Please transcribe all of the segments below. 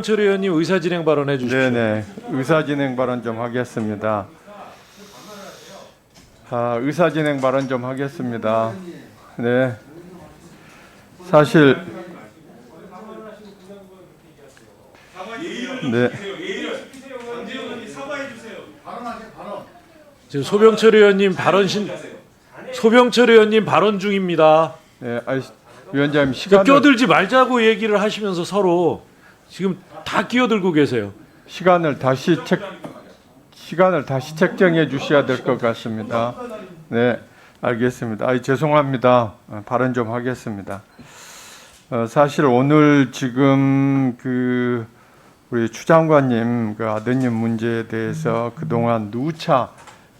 소병철 의원님 의사진행 발언해 주십시오. 네네, 의사진행 발언 좀 하겠습니다. 의사진행 발언 좀 하겠습니다. 네, 사실 네. 지금 소병철 의원님 발언 중입니다. 네, 위원장님 시간을 끼어들지 말자고 얘기를 하시면서 서로 지금 다 끼어들고 계세요. 시간을 다시 책정해 주셔야 될 것 같습니다. 네, 알겠습니다. 죄송합니다. 발언 좀 하겠습니다. 사실 오늘 지금 우리 추 장관님 아드님 문제에 대해서 그동안 누차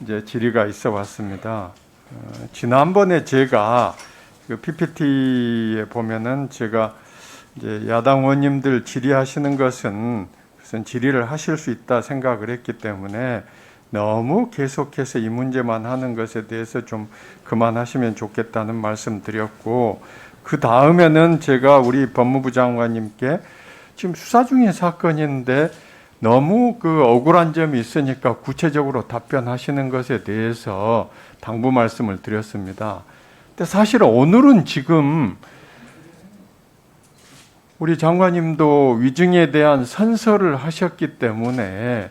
이제 질의가 있어 왔습니다. 지난번에 제가 PPT에 보면은 제가 이제 야당 의원님들 질의하시는 것은 무슨 질의를 하실 수 있다 생각을 했기 때문에 너무 계속해서 이 문제만 하는 것에 대해서 좀 그만하시면 좋겠다는 말씀 드렸고, 그 다음에는 제가 우리 법무부 장관님께 지금 수사 중인 사건인데 너무 억울한 점이 있으니까 구체적으로 답변하시는 것에 대해서 당부 말씀을 드렸습니다. 근데 사실 오늘은 지금 우리 장관님도 위증에 대한 선서를 하셨기 때문에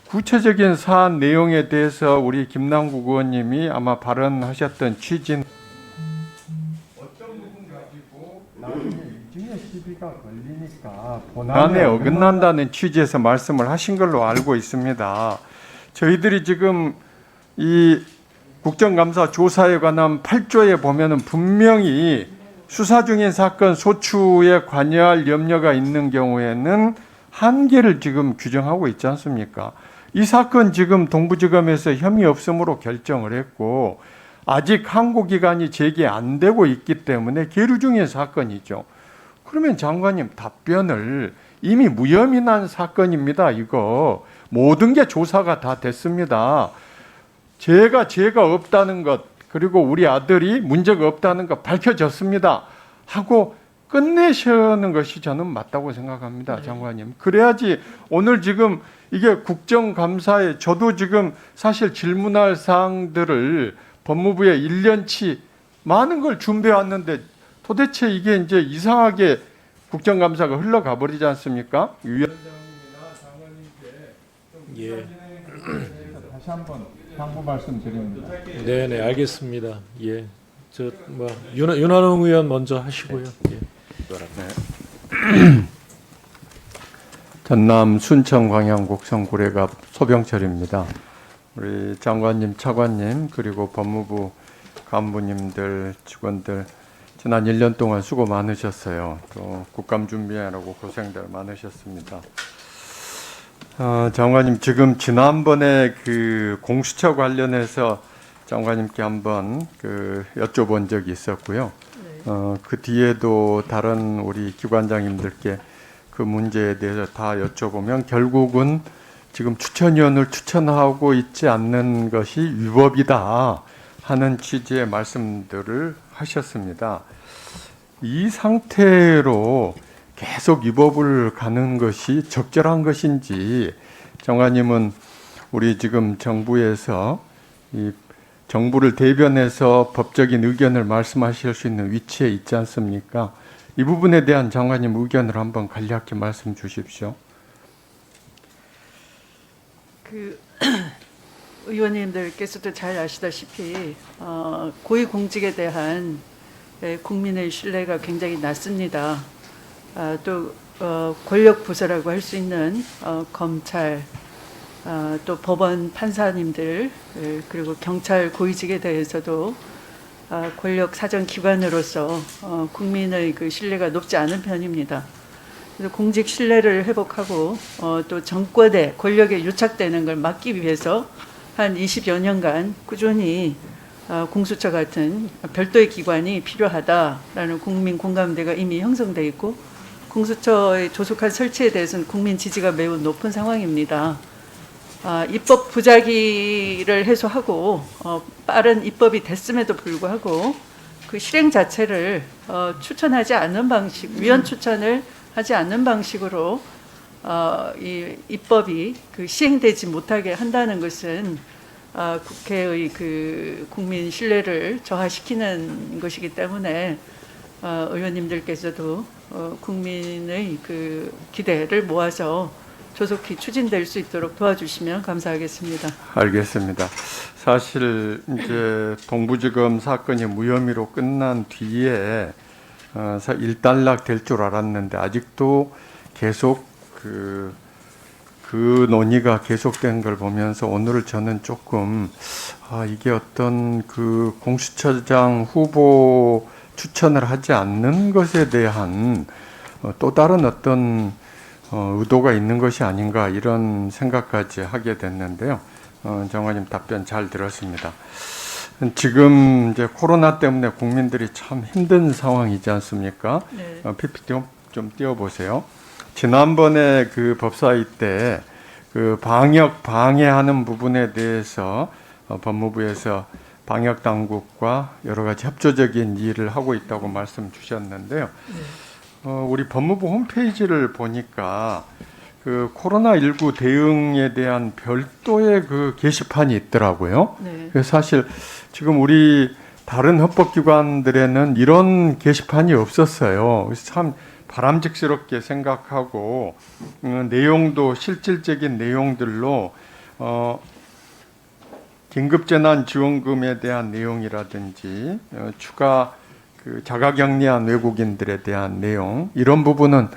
구체적인 사안 내용에 대해서 우리 김남국 의원님이 아마 발언하셨던 취지는 어떤 부분 가지고 나중에 위증의 시비가 걸리니까 본안에 어긋난다는 취지에서 말씀을 하신 걸로 알고 있습니다. 저희들이 지금 이 국정감사 조사에 관한 8조에 보면은 분명히 수사 중인 사건 소추에 관여할 염려가 있는 경우에는 한계를 지금 규정하고 있지 않습니까? 이 사건 지금 동부지검에서 혐의 없음으로 결정을 했고 아직 항고기간이 제기 안 되고 있기 때문에 계류 중인 사건이죠. 그러면 장관님 답변을 이미 무혐의 난 사건입니다. 이거 모든 게 조사가 다 됐습니다. 죄가 없다는 것, 그리고 우리 아들이 문제가 없다는 것 밝혀졌습니다 하고 끝내시는 것이 저는 맞다고 생각합니다. 장관님. 그래야지 오늘 지금 이게 국정감사에 저도 지금 사실 질문할 사항들을 법무부에 1년치 많은 걸 준비해 왔는데 도대체 이게 이제 이상하게 국정감사가 흘러가 버리지 않습니까? 위원장님이나 장관님께 다시 한번 당부 말씀드립니다. 네네, 알겠습니다. 예, 윤한홍 의원 먼저 하시고요. 예. 네. 전남 순천 광양 곡성 구례갑 소병철입니다. 우리 장관님, 차관님, 그리고 법무부 간부님들, 직원들 지난 1년 동안 수고 많으셨어요. 또 국감 준비하느라고 고생들 많으셨습니다. 장관님, 지금 지난번에 공수처 관련해서 장관님께 한번 여쭤본 적이 있었고요. 그 뒤에도 다른 우리 기관장님들께 그 문제에 대해서 다 여쭤보면 결국은 지금 추천위원을 추천하고 있지 않는 것이 위법이다 하는 취지의 말씀들을 하셨습니다. 이 상태로 계속 위법을 가는 것이 적절한 것인지, 장관님은 우리 지금 정부에서 이 정부를 대변해서 법적인 의견을 말씀하실 수 있는 위치에 있지 않습니까? 이 부분에 대한 장관님 의견을 한번 간략히 말씀 주십시오. 의원님들께서도 잘 아시다시피 고위공직에 대한 국민의 신뢰가 굉장히 낮습니다. 또 권력 부서라고 할 수 있는 검찰, 또 법원 판사님들, 그리고 경찰 고위직에 대해서도 권력 사정 기관으로서 국민의 신뢰가 높지 않은 편입니다. 그래서 공직 신뢰를 회복하고 또 정권의 권력에 유착되는 걸 막기 위해서 한 20여 년간 꾸준히 공수처 같은 별도의 기관이 필요하다라는 국민 공감대가 이미 형성돼 있고, 공수처의 조속한 설치에 대해서는 국민 지지가 매우 높은 상황입니다. 입법 부작위를 해소하고 빠른 입법이 됐음에도 불구하고 그 실행 자체를 추천하지 않는 방식, 위원 추천을 하지 않는 방식으로 이 입법이 시행되지 못하게 한다는 것은 국회의 국민 신뢰를 저하시키는 것이기 때문에 의원님들께서도 국민의 기대를 모아서 조속히 추진될 수 있도록 도와주시면 감사하겠습니다. 알겠습니다. 사실 이제 동부지검 사건이 무혐의로 끝난 뒤에 일단락 될 줄 알았는데 아직도 계속 그 논의가 계속된 걸 보면서 오늘 저는 조금 이게 어떤 공수처장 후보 추천을 하지 않는 것에 대한 또 다른 어떤 의도가 있는 것이 아닌가 이런 생각까지 하게 됐는데요. 장관님 답변 잘 들었습니다. 지금 이제 코로나 때문에 국민들이 참 힘든 상황이지 않습니까? 네. PPT 좀 띄워보세요. 지난번에 법사위 때 방역 방해하는 부분에 대해서 법무부에서 방역 당국과 여러 가지 협조적인 일을 하고 있다고 말씀 주셨는데요. 우리 법무부 홈페이지를 보니까 코로나19 대응에 대한 별도의 게시판이 있더라고요. 네. 그래서 사실 지금 우리 다른 헌법기관들에는 이런 게시판이 없었어요. 그래서 참 바람직스럽게 생각하고 내용도 실질적인 내용들로 긴급재난지원금에 대한 내용이라든지 추가 자가격리한 외국인들에 대한 내용 이런 부분은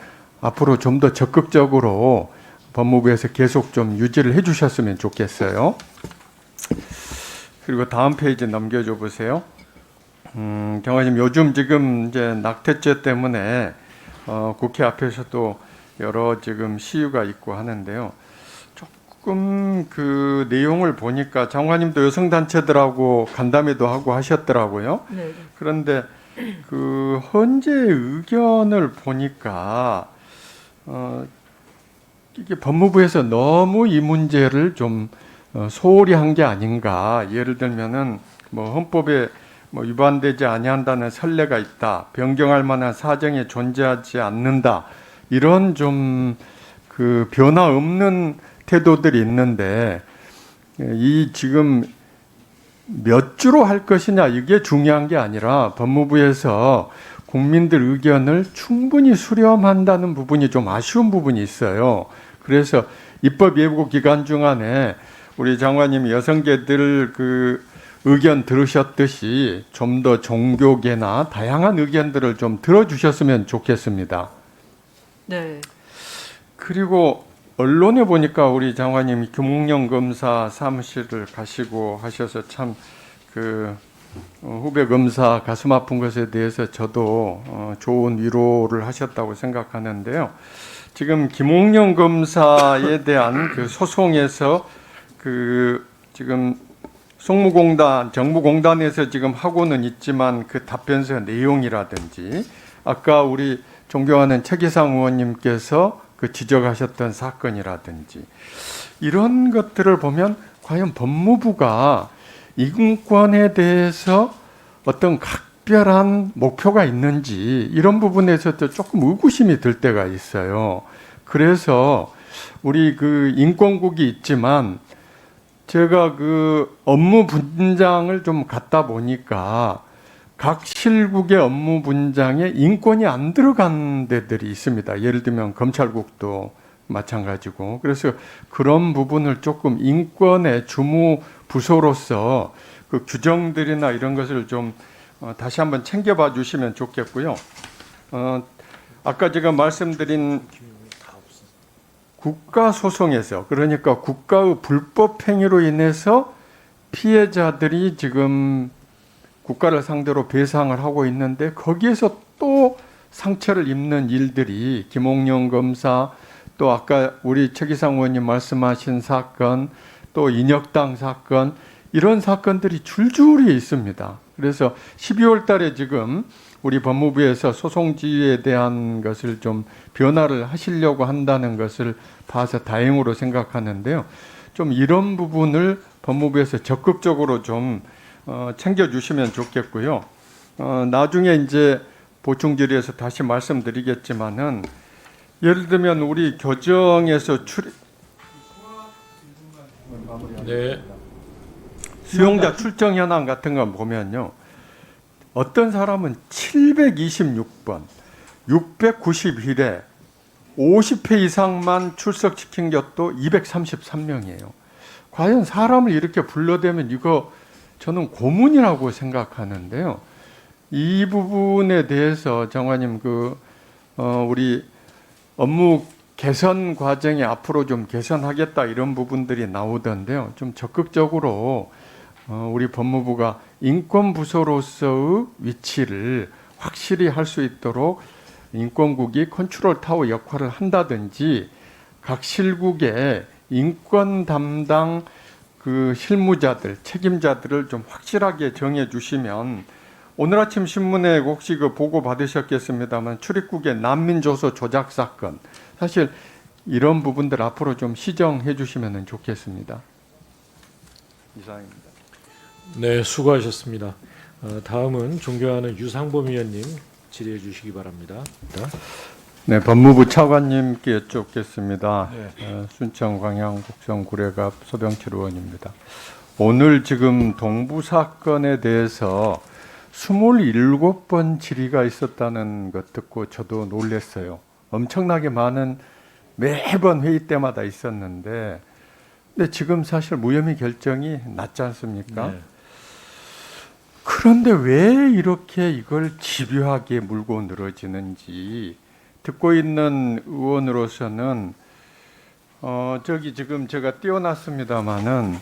앞으로 좀 더 적극적으로 법무부에서 계속 좀 유지를 해주셨으면 좋겠어요. 그리고 다음 페이지 넘겨줘 보세요. 장관님 요즘 지금 이제 낙태죄 때문에 국회 앞에서도 여러 지금 시위가 있고 하는데요. 조금 내용을 보니까 장관님도 여성단체들하고 간담회도 하고 하셨더라고요. 네. 그런데 헌재 의견을 보니까 이게 법무부에서 너무 이 문제를 좀 소홀히 한 게 아닌가. 예를 들면은 헌법에 위반되지 아니한다는 선례가 있다. 변경할 만한 사정이 존재하지 않는다. 이런 좀 변화 없는 태도들이 있는데 이 지금 몇 주로 할 것이냐 이게 중요한 게 아니라 법무부에서 국민들 의견을 충분히 수렴한다는 부분이 좀 아쉬운 부분이 있어요. 그래서 입법 예고 기간 중간에 우리 장관님이 여성계들 의견 들으셨듯이 좀 더 종교계나 다양한 의견들을 좀 들어주셨으면 좋겠습니다. 네. 그리고 언론에 보니까 우리 장관님이 김웅영 검사 사무실을 가시고 하셔서 참 후배 검사 가슴 아픈 것에 대해서 저도 좋은 위로를 하셨다고 생각하는데요. 지금 김웅영 검사에 대한 소송에서 지금 송무공단, 정부공단에서 지금 하고는 있지만 답변서 내용이라든지 아까 우리 존경하는 최기상 의원님께서 지적하셨던 사건이라든지 이런 것들을 보면 과연 법무부가 인권에 대해서 어떤 각별한 목표가 있는지 이런 부분에서도 조금 의구심이 들 때가 있어요. 그래서 우리 인권국이 있지만 제가 업무 분장을 좀 갖다 보니까 각 실국의 업무 분장에 인권이 안 들어간 데들이 있습니다. 예를 들면 검찰국도 마찬가지고. 그래서 그런 부분을 조금 인권의 주무 부서로서 규정들이나 이런 것을 좀 다시 한번 챙겨봐 주시면 좋겠고요. 아까 제가 말씀드린 국가소송에서 그러니까 국가의 불법 행위로 인해서 피해자들이 지금 국가를 상대로 배상을 하고 있는데 거기에서 또 상처를 입는 일들이 김홍영 검사 또 아까 우리 최기상 의원님 말씀하신 사건 또 인혁당 사건 이런 사건들이 줄줄이 있습니다. 그래서 12월 달에 지금 우리 법무부에서 소송지에 대한 것을 좀 변화를 하시려고 한다는 것을 봐서 다행으로 생각하는데요. 좀 이런 부분을 법무부에서 적극적으로 좀 챙겨주시면 좋겠고요. 나중에 이제 보충 질의에서 다시 말씀드리겠지만은 예를 들면 우리 교정에서 네. 수용자 출정 현황 같은 거 보면요. 어떤 사람은 726번, 691회, 50회 이상만 출석시킨 것도 233명이에요. 과연 사람을 이렇게 불러대면 이거 저는 고문이라고 생각하는데요. 이 부분에 대해서 장관님 우리 업무 개선 과정에 앞으로 좀 개선하겠다 이런 부분들이 나오던데요. 좀 적극적으로 우리 법무부가 인권부서로서의 위치를 확실히 할 수 있도록 인권국이 컨트롤 타워 역할을 한다든지 각 실국의 인권 담당 실무자들, 책임자들을 좀 확실하게 정해 주시면 오늘 아침 신문에 혹시 보고 받으셨겠습니다만 출입국의 난민조서 조작 사건 사실 이런 부분들 앞으로 좀 시정해 주시면 좋겠습니다. 이상입니다. 네, 수고하셨습니다. 다음은 존경하는 유상범 의원님 질의해 주시기 바랍니다. 네, 법무부 차관님께 여쭙겠습니다. 순천 광양 곡성 구례갑 소병철 의원입니다. 오늘 지금 동부 사건에 대해서 27번 질의가 있었다는 것 듣고 저도 놀랐어요. 엄청나게 많은 매번 회의 때마다 있었는데 근데 지금 사실 무혐의 결정이 났지 않습니까? 네. 그런데 왜 이렇게 이걸 집요하게 물고 늘어지는지 듣고 있는 의원으로서는 저기 지금 제가 띄워놨습니다마는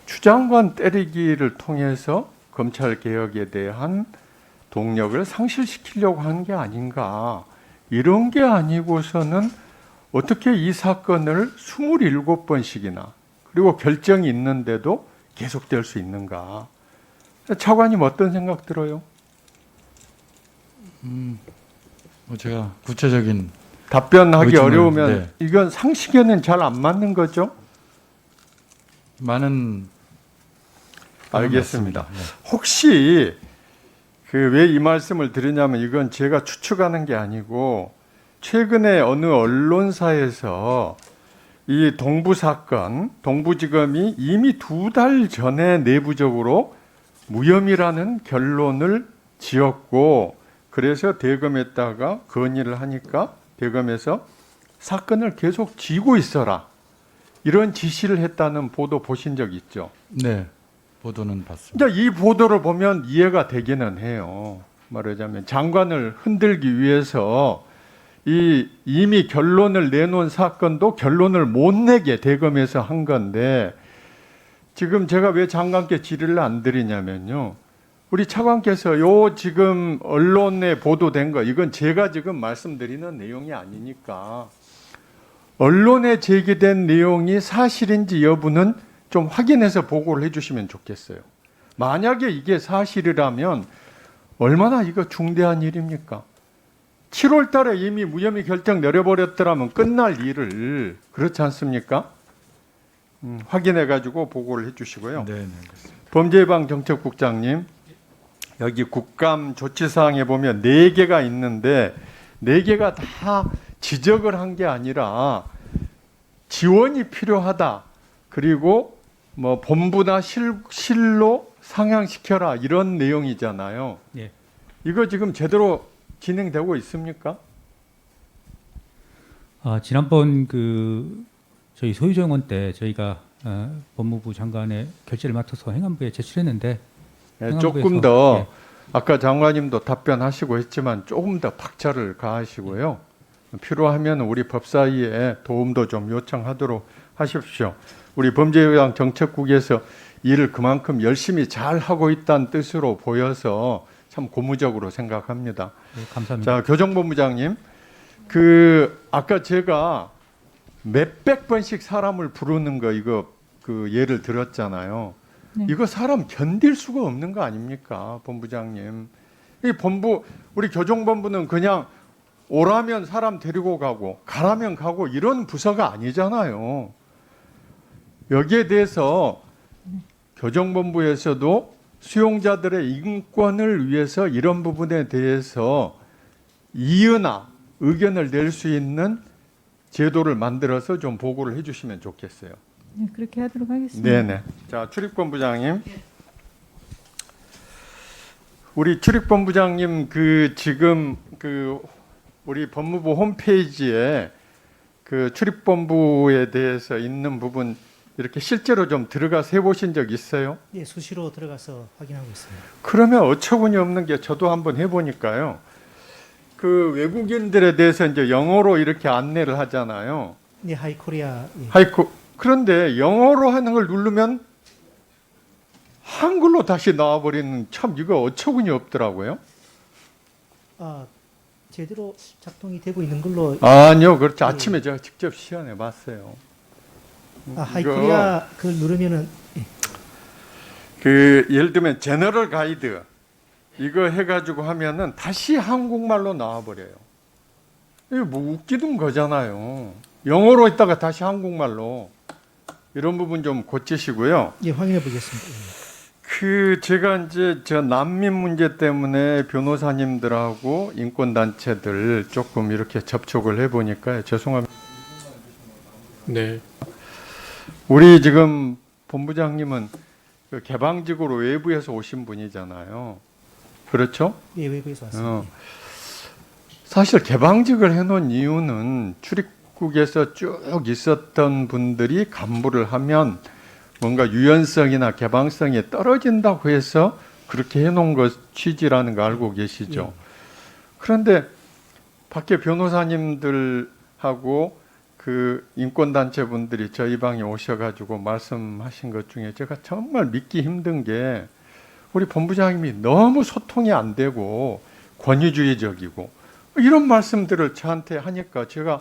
추장관 때리기를 통해서 검찰 개혁에 대한 동력을 상실시키려고 한 게 아닌가. 이런 게 아니고서는 어떻게 이 사건을 27번씩이나 그리고 결정이 있는데도 계속될 수 있는가. 차관님 어떤 생각 들어요? 제가 구체적인 답변하기 의심을, 어려우면 네. 이건 상식에는 잘 안 맞는 거죠? 많은 알겠습니다. 맞습니다. 네. 혹시 왜 이 말씀을 드리냐면 이건 제가 추측하는 게 아니고 최근에 어느 언론사에서 이 동부 사건, 동부지검이 이미 2달 전에 내부적으로 무혐의라는 결론을 지었고 그래서 대검에다가 건의를 하니까 대검에서 사건을 계속 쥐고 있어라 이런 지시를 했다는 보도 보신 적 있죠? 네, 보도는 봤습니다. 이제 이 보도를 보면 이해가 되기는 해요. 말하자면 장관을 흔들기 위해서 이미 결론을 내놓은 사건도 결론을 못 내게 대검에서 한 건데 지금 제가 왜 장관께 질의를 안 드리냐면요. 우리 차관께서 지금 언론에 보도된 거 이건 제가 지금 말씀드리는 내용이 아니니까 언론에 제기된 내용이 사실인지 여부는 좀 확인해서 보고를 해주시면 좋겠어요. 만약에 이게 사실이라면 얼마나 이거 중대한 일입니까? 7월 달에 이미 무혐의 결정 내려버렸더라면 끝날 일을 그렇지 않습니까? 확인해가지고 보고를 해주시고요. 네, 알겠습니다. 범죄예방정책국장님 여기 국감 조치사항에 보면 4개가 있는데 4개가 다 지적을 한 게 아니라 지원이 필요하다. 그리고 뭐 본부나 실로 상향시켜라 이런 내용이잖아요. 예. 이거 지금 제대로 진행되고 있습니까? 지난번 저희 소유정원 때 저희가 법무부 장관의 결재를 맡아서 행안부에 제출했는데 네, 조금 더 아까 장관님도 답변하시고 했지만 조금 더 박차를 가하시고요. 필요하면 우리 법사위에 도움도 좀 요청하도록 하십시오. 우리 범죄예방정책국에서 일을 그만큼 열심히 잘 하고 있다는 뜻으로 보여서 참 고무적으로 생각합니다. 네, 감사합니다. 자, 교정본부장님, 아까 제가 몇백 번씩 사람을 부르는 거 이거 예를 들었잖아요. 네. 이거 사람 견딜 수가 없는 거 아닙니까, 본부장님? 우리 교정본부는 그냥 오라면 사람 데리고 가고 가라면 가고 이런 부서가 아니잖아요. 여기에 대해서 교정본부에서도 수용자들의 인권을 위해서 이런 부분에 대해서 이의나 의견을 낼 수 있는 제도를 만들어서 좀 보고를 해주시면 좋겠어요. 네, 그렇게 하도록 하겠습니다. 네네. 자, 출입본부장님. 우리 출입본부장님 지금 우리 법무부 홈페이지에 출입본부에 대해서 있는 부분 이렇게 실제로 좀 들어가서 해보신 적 있어요? 예, 수시로 들어가서 확인하고 있습니다. 그러면 어처구니 없는 게 저도 한번 해보니까요. 외국인들에 대해서 이제 영어로 이렇게 안내를 하잖아요. 네, 하이코리아. 예. 그런데 영어로 하는 걸 누르면 한글로 다시 나와버리는 참 이거 어처구니 없더라고요. 제대로 작동이 되고 있는 걸로. 아니요, 그렇죠. 아침에 제가 직접 시연해 봤어요. 하이코리아 그걸 누르면은 예를 들면 제너럴 가이드 이거 해가지고 하면은 다시 한국말로 나와버려요. 이거 뭐 웃기는 거잖아요. 영어로 있다가 다시 한국말로 이런 부분 좀 고치시고요. 예, 확인해 보겠습니다. 제가 이제 난민 문제 때문에 변호사님들하고 인권단체들 조금 이렇게 접촉을 해보니까 죄송합니다. 네. 우리 지금 본부장님은 개방직으로 외부에서 오신 분이잖아요. 그렇죠? 예, 외부에서 왔습니다. 사실 개방직을 해놓은 이유는 출입국에서 쭉 있었던 분들이 간부를 하면 뭔가 유연성이나 개방성이 떨어진다고 해서 그렇게 해놓은 것 취지라는 거 알고 계시죠? 그런데 밖에 변호사님들하고 인권단체 분들이 저희 방에 오셔가지고 말씀하신 것 중에 제가 정말 믿기 힘든 게 우리 본부장님이 너무 소통이 안 되고 권위주의적이고 이런 말씀들을 저한테 하니까 제가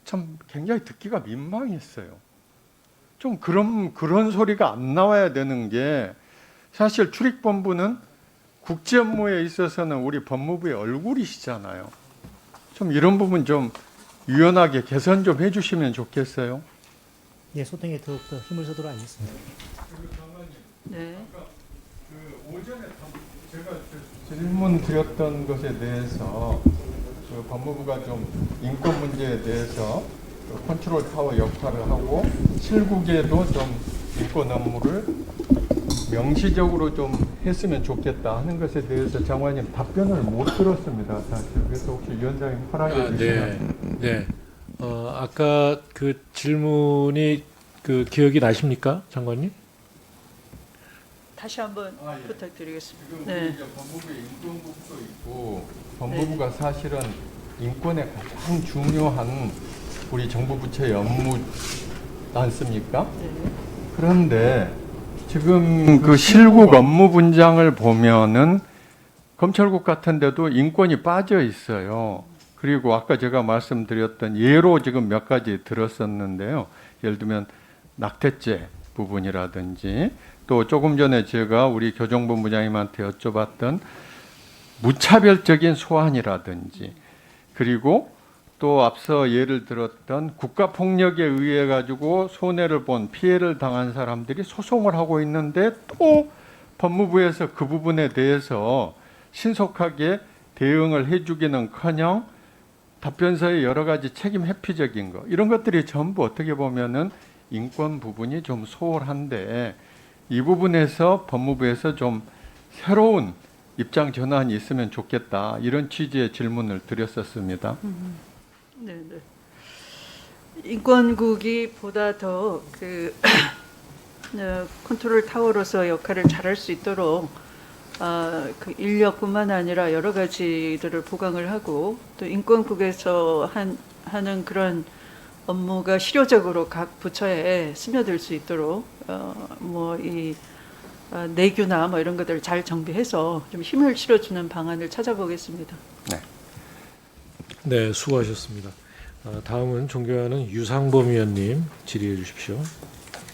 참 굉장히 듣기가 민망했어요. 좀 그런 소리가 안 나와야 되는 게 사실 출입본부는 국제 업무에 있어서는 우리 법무부의 얼굴이시잖아요. 좀 이런 부분 좀 유연하게 개선 좀 해주시면 좋겠어요. 예, 소통에 더욱더 힘을 쓰도록 하겠습니다. 네. 오전에 제가 질문 드렸던 것에 대해서 법무부가 좀 인권 문제에 대해서 컨트롤 타워 역할을 하고 실국에도 좀 인권 업무를 명시적으로 좀 했으면 좋겠다 하는 것에 대해서 장관님 답변을 못 들었습니다. 사실. 그래서 혹시 위원장님 허락해 주시면. 네. 아까 질문이 기억이 나십니까, 장관님? 다시 한번 예. 부탁드리겠습니다. 지금 네. 이제 법무부에 인권국도 있고 법무부가 사실은 인권에 가장 중요한 우리 정부 부처의 업무지 않습니까? 네. 그런데 지금 실국 업무 분장을 보면은 검찰국 같은 데도 인권이 빠져 있어요. 그리고 아까 제가 말씀드렸던 예로 지금 몇 가지 들었었는데요. 예를 들면 낙태죄 부분이라든지 또 조금 전에 제가 우리 교정본부장님한테 여쭤봤던 무차별적인 소환이라든지 그리고 또 앞서 예를 들었던 국가폭력에 의해 가지고 손해를 본 피해를 당한 사람들이 소송을 하고 있는데 또 법무부에서 그 부분에 대해서 신속하게 대응을 해주기는커녕 답변서의 여러 가지 책임 회피적인 거 이런 것들이 전부 어떻게 보면은 인권 부분이 좀 소홀한데 이 부분에서 법무부에서 좀 새로운 입장 전환이 있으면 좋겠다 이런 취지의 질문을 드렸었습니다. 네. 인권국이 보다 더 컨트롤 타워로서 역할을 잘할 수 있도록 인력뿐만 아니라 여러 가지들을 보강을 하고 또 인권국에서 하는 그런 업무가 실효적으로 각 부처에 스며들 수 있도록 내규나 이런 것들을 잘 정비해서 좀 힘을 실어주는 방안을 찾아보겠습니다. 네, 수고하셨습니다. 다음은 존경하는 유상범 위원님 질의해 주십시오.